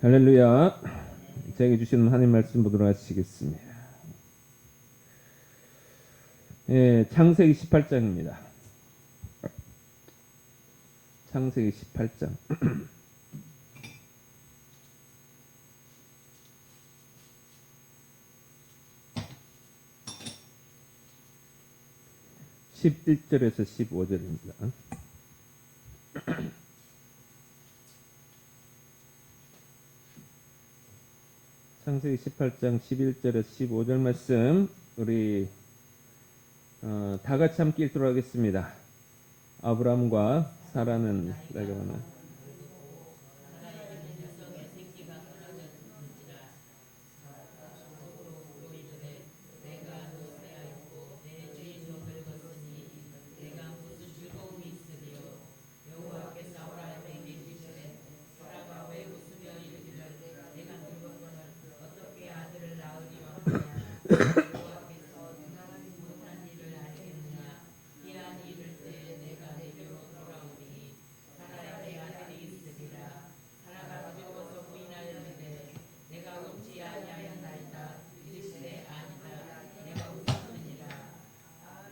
할렐루야. 저에게 주시는 하나님 말씀 보도록 하시겠습니다. 예, 창세기 18장입니다. 창세기 18장. 11절에서 15절입니다. 창세기 18장 11절에서 15절 말씀 우리 다 같이 함께 읽도록 하겠습니다. 아브람과 사라는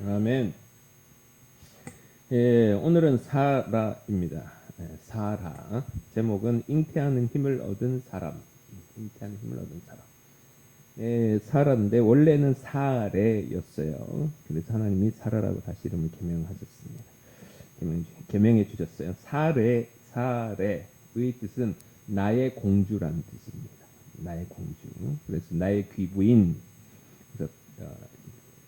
아멘. 예, 오늘은 사라입니다. 예, 사라. 제목은 잉태하는 힘을 얻은 사람. 잉태하는 힘을 얻은 사람. 예, 사라인데 원래는 사레였어요. 그래서 하나님이 사라라고 다시 이름을 개명하셨습니다. 개명해 주셨어요. 사레의 뜻은 나의 공주라는 뜻입니다. 나의 공주. 그래서 나의 귀부인. 그래서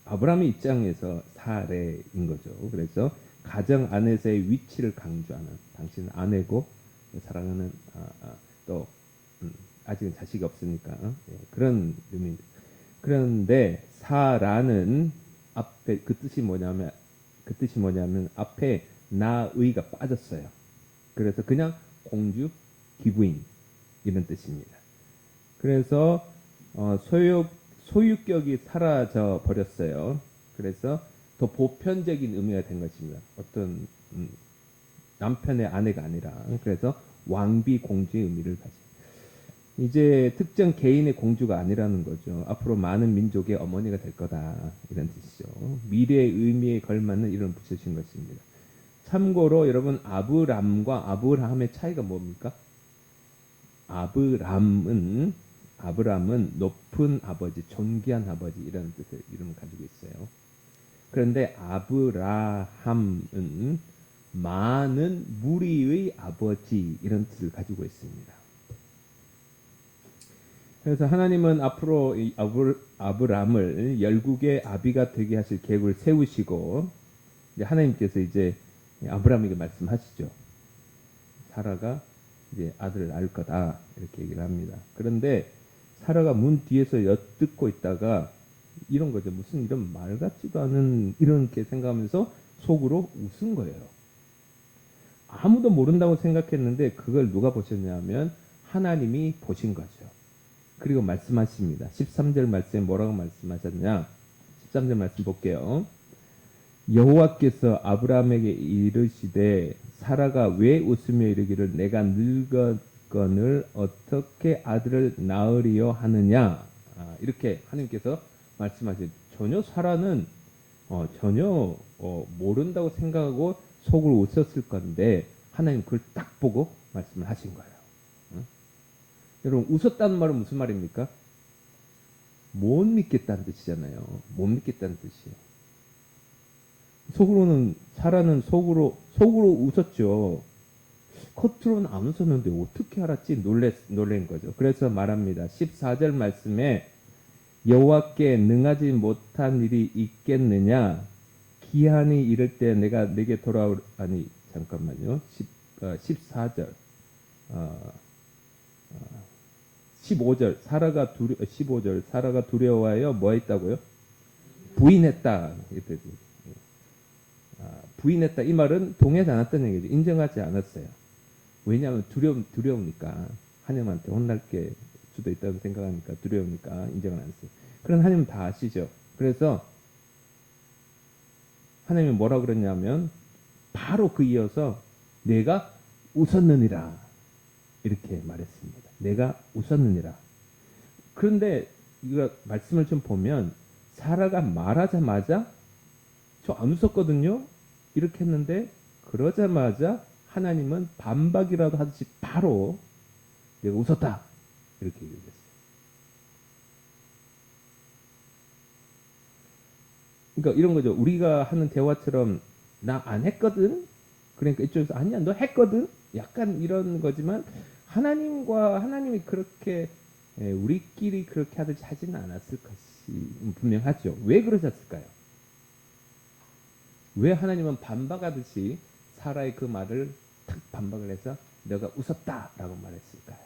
아브라함의 입장에서 사례인 거죠. 그래서 가정 안에서의 위치를 강조하는, 당신은 아내고 사랑하는 또 아직은 자식이 없으니까 그런 의미. 그런데 사라는 앞에 그 뜻이 뭐냐면 앞에 나의가 빠졌어요. 그래서 그냥 공주, 귀부인 이런 뜻입니다. 그래서 소유격이 사라져 버렸어요. 그래서 더 보편적인 의미가 된 것입니다. 어떤 남편의 아내가 아니라. 그래서 왕비 공주의 의미를 가지고 이제 특정 개인의 공주가 아니라는 거죠. 앞으로 많은 민족의 어머니가 될 거다 이런 뜻이죠. 미래의 의미에 걸맞는 이름을 붙여주신 것입니다. 참고로 여러분 아브람과 아브라함의 차이가 뭡니까? 아브람은 높은 아버지, 존귀한 아버지 이라는 뜻의 이름을 가지고 있어요. 그런데 아브라함은 많은 무리의 아버지 이런 뜻을 가지고 있습니다. 그래서 하나님은 앞으로 이 아브람을 열국의 아비가 되게 하실 계획을 세우시고 이제 하나님께서 이제 아브람에게 말씀하시죠. 사라가 이제 아들을 낳을 거다 이렇게 얘기를 합니다. 그런데 사라가 문 뒤에서 엿듣고 있다가 이런 거죠. 무슨 이런 말 같지도 않은 이렇게 생각하면서 속으로 웃은 거예요. 아무도 모른다고 생각했는데 그걸 누가 보셨냐면 하나님이 보신 거죠. 그리고 말씀하십니다. 13절 말씀에 뭐라고 말씀하셨냐? 13절 말씀 볼게요. 여호와께서 아브라함에게 이르시되 사라가 왜 웃으며 이르기를 내가 늙었거늘 어떻게 아들을 낳으리요 하느냐. 이렇게 하나님께서 말씀하시죠. 전혀 사라는 전혀 모른다고 생각하고 속으로 웃었을 건데 하나님 그걸 딱 보고 말씀을 하신 거예요. 여러분 웃었다는 말은 무슨 말입니까? 못 믿겠다는 뜻이잖아요. 못 믿겠다는 뜻이에요. 속으로는 사라는 속으로 웃었죠. 겉으로는 안 웃었는데 어떻게 알았지? 놀란 거죠. 그래서 말합니다. 14절 말씀에 여호와께 능하지 못한 일이 있겠느냐? 기한이 이를 때 내가 내게 돌아오니 잠깐만요. 14절 15절 사라가 두려워하여 뭐 했다고요? 부인했다. 부인했다. 이 말은 동의하지 않았다는 얘기죠. 인정하지 않았어요. 왜냐하면 두려우니까 하나님한테 혼날 게 수도 있다고 생각하니까 두려우니까 인정을 안 했어요. 그런 하나님은 다 아시죠. 그래서 하나님이 뭐라고 그랬냐면 바로 그 이어서 내가 웃었느니라 이렇게 말했습니다. 내가 웃었느니라. 그런데 이거 말씀을 좀 보면 사라가 말하자마자 저 안 웃었거든요. 이렇게 했는데 그러자마자 하나님은 반박이라도 하듯이 바로 내가 웃었다. 이렇게 얘기했어요. 그러니까 이런 거죠. 우리가 하는 대화처럼 나 안 했거든. 그러니까 이쪽에서 아니야 너 했거든. 약간 이런 거지만 하나님이 그렇게 우리끼리 그렇게 하듯이 하지는 않았을 것이 분명하죠. 왜 그러셨을까요? 왜 하나님은 반박하듯이 사라의 그 말을 탁 반박을 해서 너가 웃었다라고 말했을까요?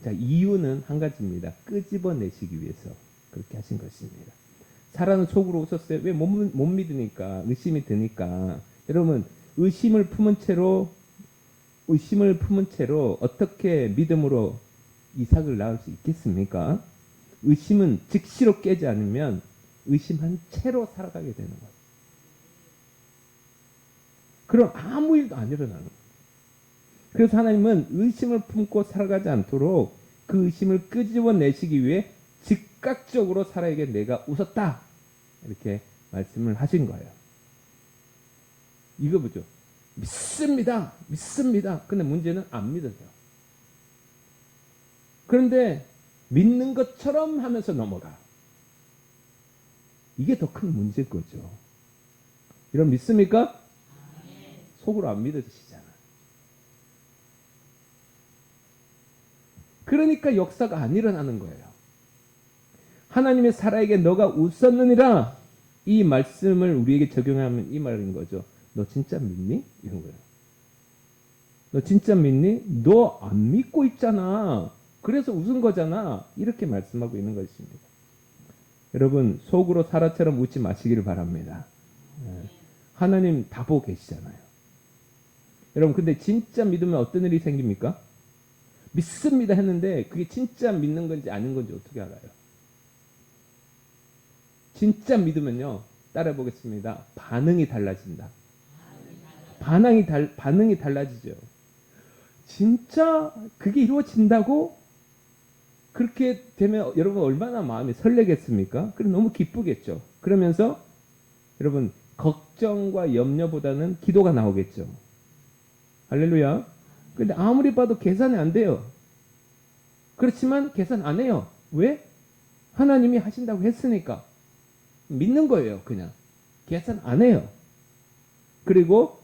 자, 이유는 한 가지입니다. 끄집어내시기 위해서 그렇게 하신 것입니다. 사라는 속으로 웃었어요. 왜 못 믿으니까, 의심이 드니까. 여러분, 의심을 품은 채로 어떻게 믿음으로 이삭을 낳을 수 있겠습니까? 의심은 즉시로 깨지 않으면 의심한 채로 살아가게 되는 거예요. 그럼 아무 일도 안 일어나는 거예요. 그래서 하나님은 의심을 품고 살아가지 않도록 그 의심을 끄집어내시기 위해 즉각적으로 사라에게 내가 웃었다. 이렇게 말씀을 하신 거예요. 이거 보죠. 믿습니다. 믿습니다. 근데 문제는 안 믿어져요. 그런데 믿는 것처럼 하면서 넘어가. 이게 더 큰 문제인 거죠. 여러분 믿습니까? 속으로 안 믿어지시잖아. 그러니까 역사가 안 일어나는 거예요. 하나님의 사라에게 너가 웃었느니라 이 말씀을 우리에게 적용하면 이 말인 거죠. 너 진짜 믿니? 이런 거예요. 너 진짜 믿니? 너 안 믿고 있잖아. 그래서 웃은 거잖아. 이렇게 말씀하고 있는 것입니다. 여러분 속으로 사라처럼 웃지 마시기를 바랍니다. 하나님 다 보고 계시잖아요. 여러분 근데 진짜 믿으면 어떤 일이 생깁니까? 믿습니다 했는데 그게 진짜 믿는 건지 아닌 건지 어떻게 알아요? 진짜 믿으면요. 따라 보겠습니다. 반응이 달라진다. 반응이 달라지죠. 진짜 그게 이루어진다고? 그렇게 되면 여러분 얼마나 마음이 설레겠습니까? 그럼 너무 기쁘겠죠. 그러면서 여러분 걱정과 염려보다는 기도가 나오겠죠. 할렐루야. 근데 아무리 봐도 계산이 안 돼요. 그렇지만 계산 안 해요. 왜? 하나님이 하신다고 했으니까. 믿는 거예요. 그냥. 계산 안 해요. 그리고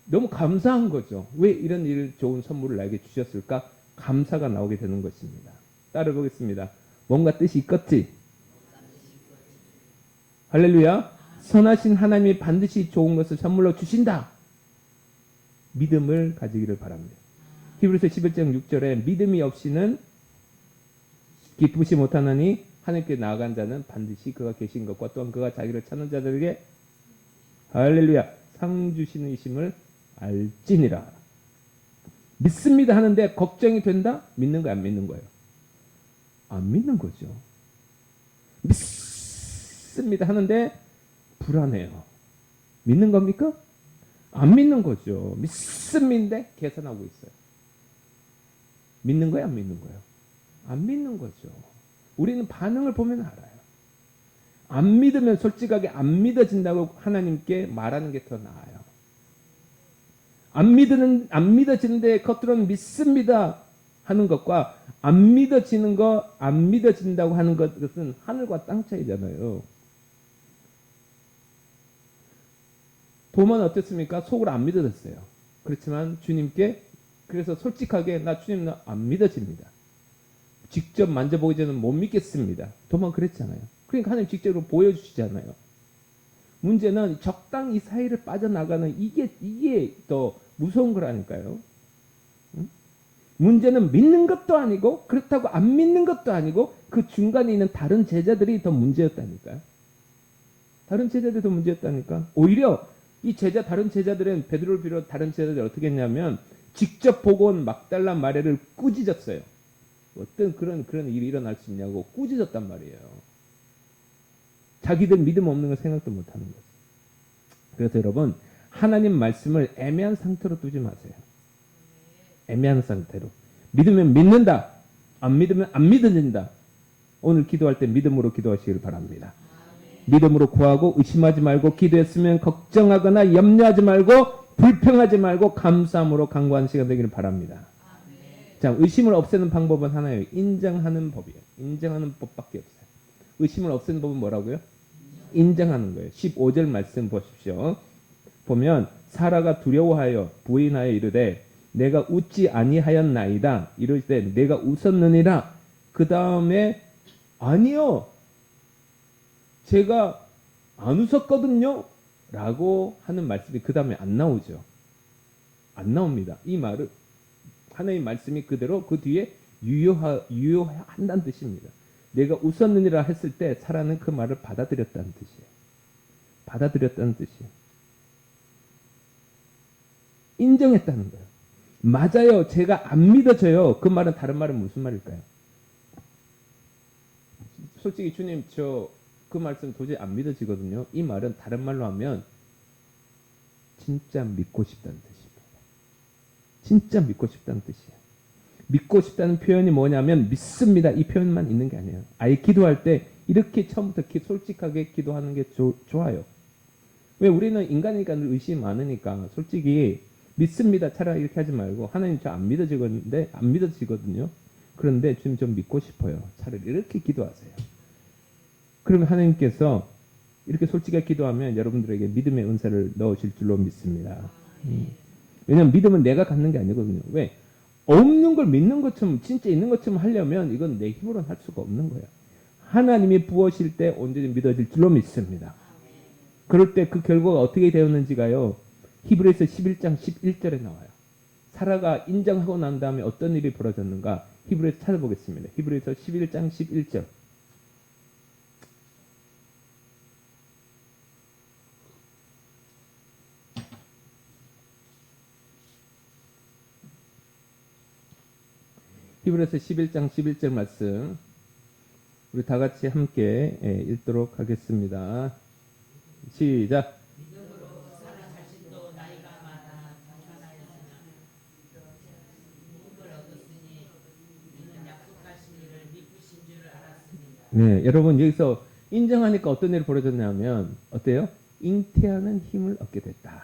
너무 감사한 거죠. 왜 이런 좋은 선물을 나에게 주셨을까? 감사가 나오게 되는 것입니다. 따라 보겠습니다. 뭔가 뜻이 있겠지? 할렐루야. 선하신 하나님이 반드시 좋은 것을 선물로 주신다. 믿음을 가지기를 바랍니다. 히브리서 11장 6절에 믿음이 없이는 기쁘시 못하나니 하나님께 나아간 자는 반드시 그가 계신 것과 또한 그가 자기를 찾는 자들에게 할렐루야 상 주시는 이심을 알지니라. 믿습니다 하는데 걱정이 된다? 믿는 거야 안 믿는 거예요? 안 믿는 거죠. 믿습니다 하는데 불안해요. 믿는 겁니까? 안 믿는 거죠. 믿습니다 계산하고 있어요. 믿는 거야 안 믿는 거예요? 안 믿는 거죠. 우리는 반응을 보면 알아요. 안 믿으면 솔직하게 안 믿어진다고 하나님께 말하는 게 더 나아요. 안 믿어지는데 겉으로는 믿습니다 하는 것과 안 믿어진다고 하는 것은 하늘과 땅 차이잖아요. 도마는 어땠습니까? 속으로 안 믿어졌어요. 그렇지만 주님께 그래서 솔직하게 나 주님 안 믿어집니다. 직접 만져보기 전에는 못 믿겠습니다. 도마는 그랬잖아요. 그러니까 하나님 직접으로 보여주시잖아요. 문제는 적당히 사이를 빠져나가는 이게 더 무서운 거라니까요. 응? 문제는 믿는 것도 아니고 그렇다고 안 믿는 것도 아니고 그 중간에 있는 다른 제자들이 더 문제였다니까요. 다른 제자들이 더 문제였다니까. 오히려 이 다른 제자들은 베드로를 비롯 다른 제자들이 어떻게 했냐면 직접 보고 온 막달라 마리아를 꾸짖었어요. 어떤 그런 일이 일어날 수 있냐고 꾸짖었단 말이에요. 자기들 믿음 없는 걸 생각도 못하는 거죠. 그래서 여러분 하나님 말씀을 애매한 상태로 두지 마세요. 애매한 상태로. 믿으면 믿는다. 안 믿으면 안 믿어진다. 오늘 기도할 때 믿음으로 기도하시길 바랍니다. 믿음으로 구하고 의심하지 말고 기도했으면 걱정하거나 염려하지 말고 불평하지 말고 감사함으로 간구하는 시간 되기를 바랍니다. 자, 의심을 없애는 방법은 하나예요. 인정하는 법이에요. 인정하는 법밖에 없어요. 의심을 없애는 법은 뭐라고요? 인정하는 거예요. 15절 말씀 보십시오. 보면 사라가 두려워하여 부인하여 이르되 내가 웃지 아니하였나이다. 이럴 때 내가 웃었느니라. 그 다음에 아니요. 제가 안 웃었거든요. 라고 하는 말씀이 그 다음에 안 나오죠. 안 나옵니다. 이 말은 하나님의 말씀이 그대로 그 뒤에 유효한다는 뜻입니다. 내가 웃었느니라 했을 때 사라는 그 말을 받아들였다는 뜻이에요. 받아들였다는 뜻이에요. 인정했다는 거예요. 맞아요. 제가 안 믿어져요. 그 말은 다른 말은 무슨 말일까요? 솔직히 주님 저 그 말씀 도저히 안 믿어지거든요. 이 말은 다른 말로 하면 진짜 믿고 싶다는 뜻입니다. 진짜 믿고 싶다는 뜻이에요. 믿고 싶다는 표현이 뭐냐면 믿습니다. 이 표현만 있는 게 아니에요. 아예 기도할 때 이렇게 처음부터 솔직하게 기도하는 게 좋아요. 왜 우리는 인간이니까 의심이 많으니까 솔직히 믿습니다. 차라리 이렇게 하지 말고 하나님 저 안 믿어지거든요. 그런데 주님 좀 믿고 싶어요. 차라리 이렇게 기도하세요. 그러면 하나님께서 이렇게 솔직하게 기도하면 여러분들에게 믿음의 은사를 넣으실 줄로 믿습니다. 왜냐하면 믿음은 내가 갖는 게 아니거든요. 왜? 없는 걸 믿는 것처럼 진짜 있는 것처럼 하려면 이건 내 힘으로는 할 수가 없는 거예요. 하나님이 부으실 때 언제든 믿어질 줄로 믿습니다. 그럴 때 그 결과가 어떻게 되었는지가요. 히브리서 11장 11절에 나와요. 사라가 인정하고 난 다음에 어떤 일이 벌어졌는가 히브리서 찾아보겠습니다. 히브리서 11장 11절. 히브리서 11장 11절 말씀 우리 다 같이 함께 읽도록 하겠습니다. 시작. 믿음으로 사라 자신도 나이가 많아 방산하였으나 복을 얻었으니 이는 약속하신 일을 미쁘신 줄을 알았습니다. 네, 여러분 여기서 인정하니까 어떤 일이 벌어졌냐면 어때요? 잉태하는 힘을 얻게 됐다.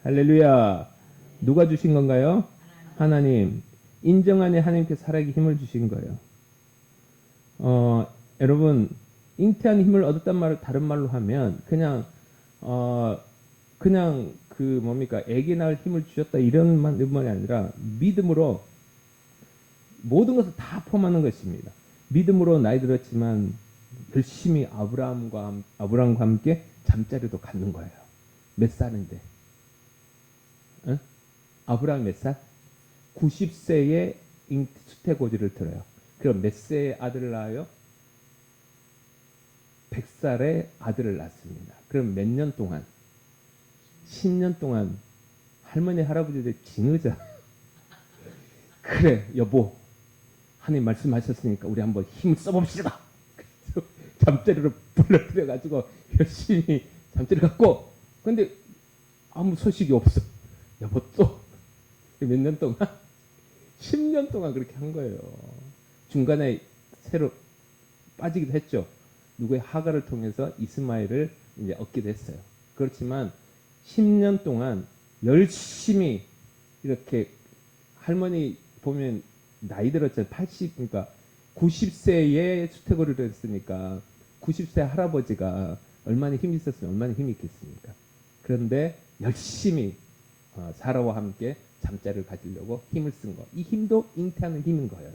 할렐루야. 누가 주신 건가요? 하나님. 인정하니 하나님께서 살아있게 힘을 주신 거예요. 여러분 잉태하는 힘을 얻었단 말을 다른 말로 하면 그냥 그 뭡니까 아기 낳을 힘을 주셨다 이런 말이 아니라 믿음으로 모든 것을 다 포함하는 것입니다. 믿음으로 나이 들었지만 열심히 아브라함과 함께 잠자리도 갖는 거예요. 몇 살인데? 응? 아브라함 몇 살? 90세에 수태고지를 들어요. 그럼 몇 세의 아들을 낳아요? 100살의 아들을 낳습니다. 그럼 몇 년 동안? 10년 동안 할머니 할아버지들 징의자. 그래 여보 하나님 말씀하셨으니까 우리 한번 힘을 써봅시다. 그래서 잠자리로 불러들여가지고 열심히 잠자리 갖고 근데 아무 소식이 없어. 여보 또 몇 년 동안? 10년 동안 그렇게 한 거예요. 중간에 새로 빠지기도 했죠. 누구의 하가를 통해서 이스마엘을 이제 얻기도 했어요. 그렇지만 10년 동안 열심히 이렇게 할머니 보면 나이 들었잖아요. 80, 그러니까 90세에 수태고리를 했으니까 90세 할아버지가 얼마나 힘이 있었으면 얼마나 힘이 있겠습니까? 그런데 열심히 사라와 함께 잠자리를 가지려고 힘을 쓴 거. 이 힘도 잉태하는 힘인 거예요.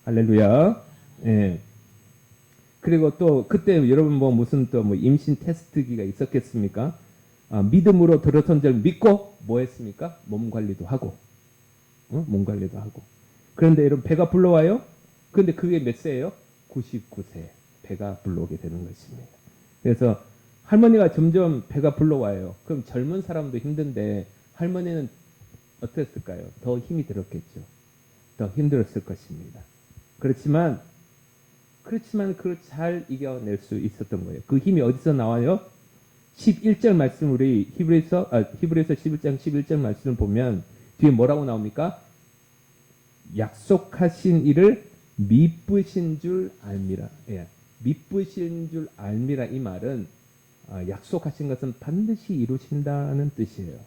할렐루야. 예. 그리고 또 그때 여러분 무슨 또 임신 테스트기가 있었겠습니까? 믿음으로 들어선 줄 믿고 뭐 했습니까? 몸 관리도 하고. 몸 관리도 하고. 그런데 여러분 배가 불러와요? 그런데 그게 몇 세예요? 99세. 배가 불러오게 되는 것입니다. 그래서 할머니가 점점 배가 불러와요. 그럼 젊은 사람도 힘든데 할머니는 어땠을까요? 더 힘이 들었겠죠. 더 힘들었을 것입니다. 그렇지만 그걸 잘 이겨낼 수 있었던 거예요. 그 힘이 어디서 나와요? 11절 말씀 우리 히브리서 11장 11절 말씀을 보면 뒤에 뭐라고 나옵니까? 약속하신 일을 미쁘신 줄 알미라. 예. 미쁘신 줄 알미라 이 말은 약속하신 것은 반드시 이루신다는 뜻이에요.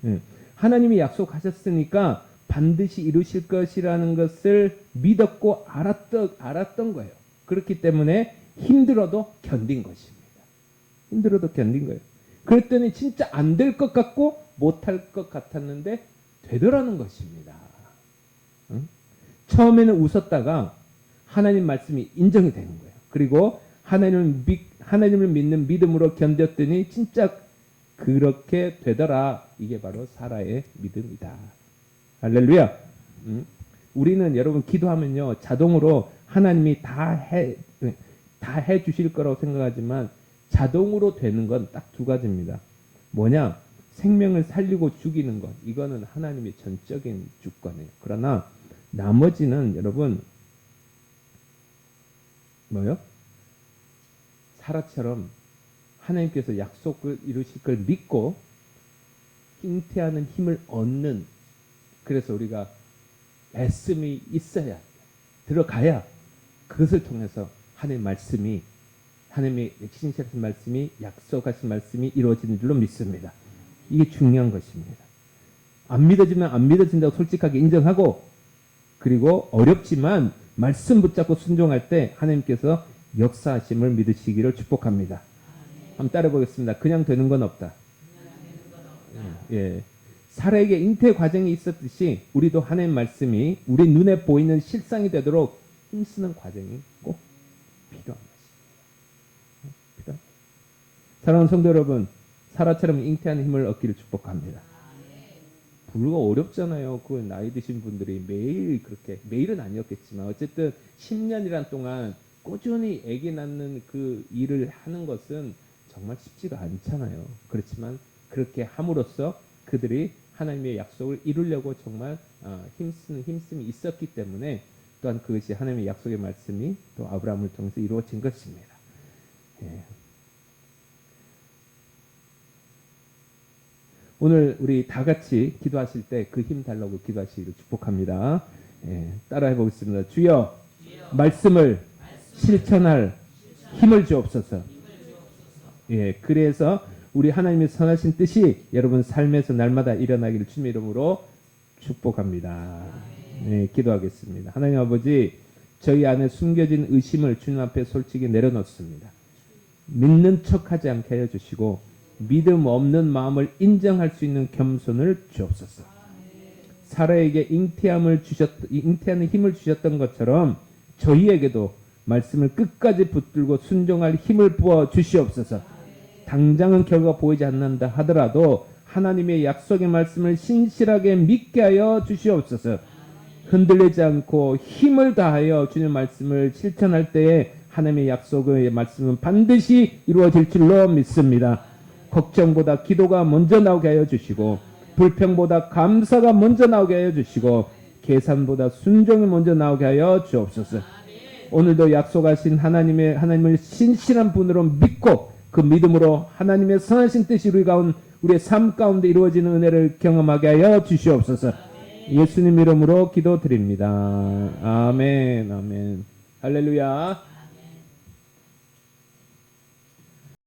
예. 하나님이 약속하셨으니까 반드시 이루실 것이라는 것을 믿었고 알았던 거예요. 그렇기 때문에 힘들어도 견딘 것입니다. 힘들어도 견딘 거예요. 그랬더니 진짜 안 될 것 같고 못할 것 같았는데 되더라는 것입니다. 응? 처음에는 웃었다가 하나님 말씀이 인정이 되는 거예요. 그리고 하나님을 믿는 믿음으로 견뎠더니 진짜 그렇게 되더라. 이게 바로 사라의 믿음이다. 할렐루야. 우리는 여러분 기도하면요 자동으로 하나님이 다 해 주실 거라고 생각하지만 자동으로 되는 건 딱 두 가지입니다. 뭐냐? 생명을 살리고 죽이는 것. 이거는 하나님의 전적인 주권이에요. 그러나 나머지는 여러분 뭐요? 사라처럼 하나님께서 약속을 이루실 걸 믿고 잉태하는 힘을 얻는, 그래서 우리가 애씀이 있어야 들어가야 그것을 통해서 하나님의 말씀이, 하나님의 신실하신 말씀이, 약속하신 말씀이 이루어지는 줄로 믿습니다. 이게 중요한 것입니다. 안 믿어지면 안 믿어진다고 솔직하게 인정하고, 그리고 어렵지만 말씀 붙잡고 순종할 때 하나님께서 역사하심을 믿으시기를 축복합니다. 한번 따라 보겠습니다. 그냥 되는 건 없다. 예. 사라에게 잉태 과정이 있었듯이 우리도 하나님 말씀이 우리 눈에 보이는 실상이 되도록 힘쓰는 과정이 꼭 필요한 것입니다. 사랑하는 성도 여러분, 사라처럼 잉태하는 힘을 얻기를 축복합니다. 불과 어렵잖아요. 그 나이 드신 분들이 매일 그렇게, 매일은 아니었겠지만 어쨌든 10년이란 동안 꾸준히 아기 낳는 그 일을 하는 것은 정말 쉽지가 않잖아요. 그렇지만 그렇게 함으로써 그들이 하나님의 약속을 이루려고 정말 힘씀이 있었기 때문에 또한 그것이 하나님의 약속의 말씀이 또 아브라함을 통해서 이루어진 것입니다. 예. 오늘 우리 다 같이 기도하실 때 그 힘 달라고 기도하시기를 축복합니다. 예. 따라해 보겠습니다. 주여, 말씀을 실천할 힘을 주옵소서. 예. 그래서 우리 하나님의 선하신 뜻이 여러분 삶에서 날마다 일어나기를 주님의 이름으로 축복합니다. 네, 기도하겠습니다. 하나님 아버지, 저희 안에 숨겨진 의심을 주님 앞에 솔직히 내려놓습니다. 믿는 척하지 않게 하여 주시고 믿음 없는 마음을 인정할 수 있는 겸손을 주옵소서. 사라에게 잉태하는 힘을 주셨던 것처럼 저희에게도 말씀을 끝까지 붙들고 순종할 힘을 부어 주시옵소서. 당장은 결과 보이지 않는다 하더라도 하나님의 약속의 말씀을 신실하게 믿게 하여 주시옵소서. 흔들리지 않고 힘을 다하여 주님 말씀을 실천할 때에 하나님의 약속의 말씀은 반드시 이루어질 줄로 믿습니다. 걱정보다 기도가 먼저 나오게 하여 주시고, 불평보다 감사가 먼저 나오게 하여 주시고, 계산보다 순종이 먼저 나오게 하여 주옵소서. 오늘도 약속하신 하나님을 신실한 분으로 믿고 그 믿음으로 하나님의 선하신 뜻이 우리의 삶 가운데 이루어지는 은혜를 경험하게 하여 주시옵소서. 예수님 이름으로 기도드립니다. 아멘, 아멘. 할렐루야.